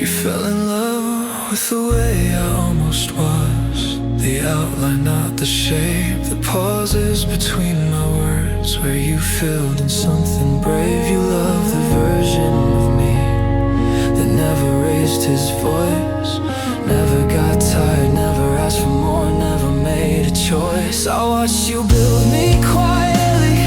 You fell in love with the way I almost was. The outline, not the shape. The pauses between my words, where you filled in something brave. You love the version of me that never raised his voice, never got tired, never asked for more, never made a choice. I watched you build me quietly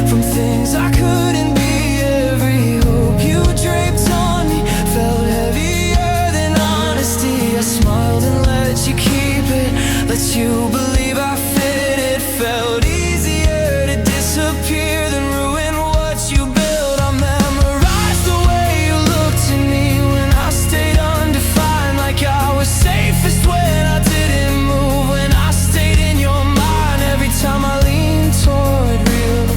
from things I couldn't be. Every hope you draped on me felt heavier than honesty. I smiled and let you keep it, let you believe I fit. It felt easier to disappear than ruin what you built. I memorized the way you looked at me when I stayed undefined, like I was safest when I didn't move, when I stayed in your mind. Every time I leaned toward real,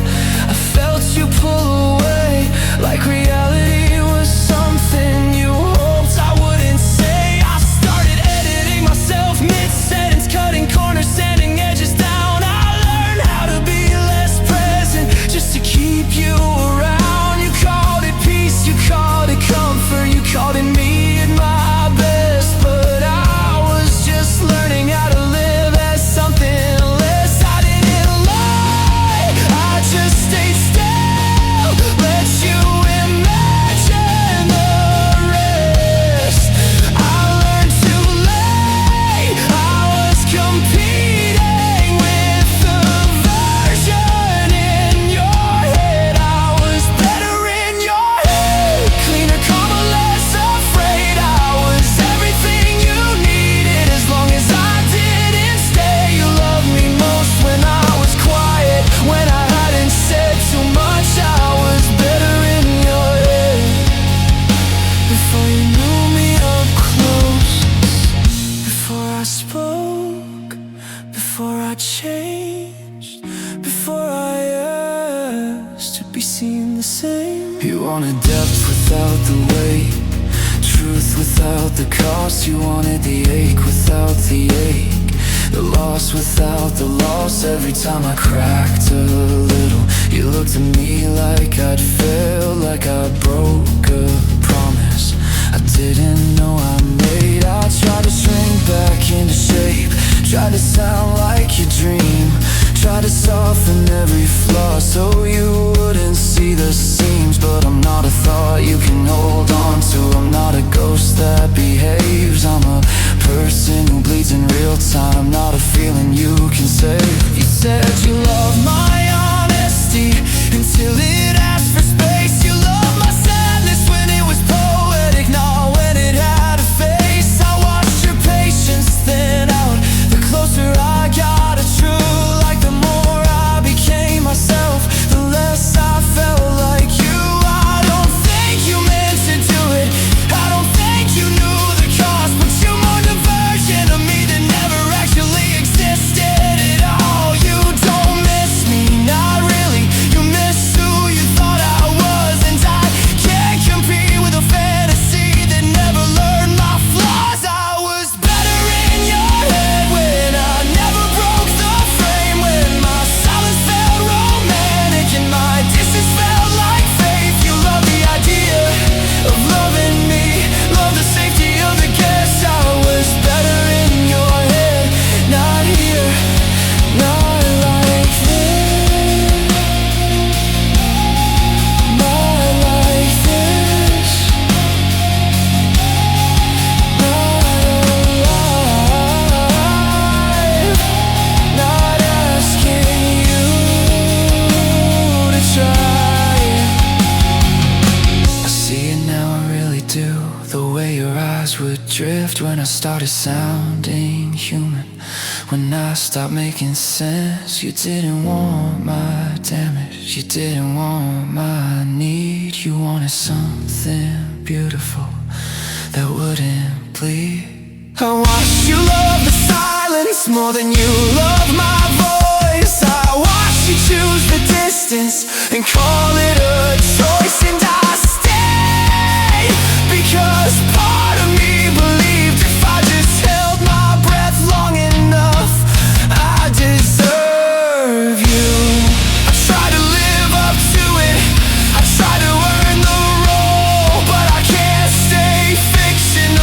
I felt you pull away, like reality was something you hoped I wouldn't say. I started editing myself mid-sentence, cutting corners, sanding edges down. I learned how to be less present just to keep you around. You called it peace, you called it comfort, you called it me at my best, but I was just learning how to live as something less. I didn't lie, I just stayed still, let you imagine the rest. I learned too late, I was competing with the version in your head. I was better in your head, cleaner, calmer, less afraid. I was everything you needed as long as I didn't stay. You loved me most when I was quiet, when I hadn't said too much. I was better in your head before you knew me up close, before I spoke, before I changed, before I asked to be seen the same. You wanted depth without the weight, truth without the cost. You wanted the ache without the ache, the loss without the loss. Every time I cracked a little, you looked at me like I'd failed, like I broke a promise I didn't know I made. I tried to shrink back into shape, tried to sound like your dream, tried to soften every flaw so you wouldn't see the seams. But I'm not a thought you can hold on to, I'm not a ghost that behaves. I'm a person who bleeds in real time, not a feeling you can save. You said you love my honesty until it asked for space. You love my sadness when it was poetic, not when it had a face. I watched your patience thin out the closer I got to true. Like the more I became myself, the less I felt like you. I don't think you meant to do it, I don't think you knew the cost, but you mourned a version of me that never actually existed at all. You don't miss me, not really, you miss who you thought I was. And I can't compete with a fantasy that never learned my flaws. I was better in your head when I never broke the frame, when my silence felt romantic and my distance felt like faith. You love the idea of loving me, love the safety of the guess. I was better in your head, not here, not like this, not like this, not alive, not asking you to try. I see it now, I really do. The way your eyes would drift when I started sounding human, when I stopped making sense. You didn't want my damage, you didn't want my need. You wanted something beautiful that wouldn't bleed. I watched you love the silence more than you love my voice. I watched you choose the distance and call it a choice. And I stayed because part of me believed if I just held my breath long enough, I deserve you. I tried to live up to it, I tried to earn the role, but I can't stay fictional.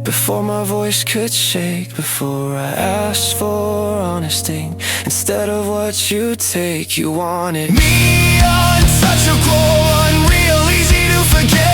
Before my voice could shake, before I asked for honesty, instead of what you take, you wanted me untouchable, unreal, easy to forget.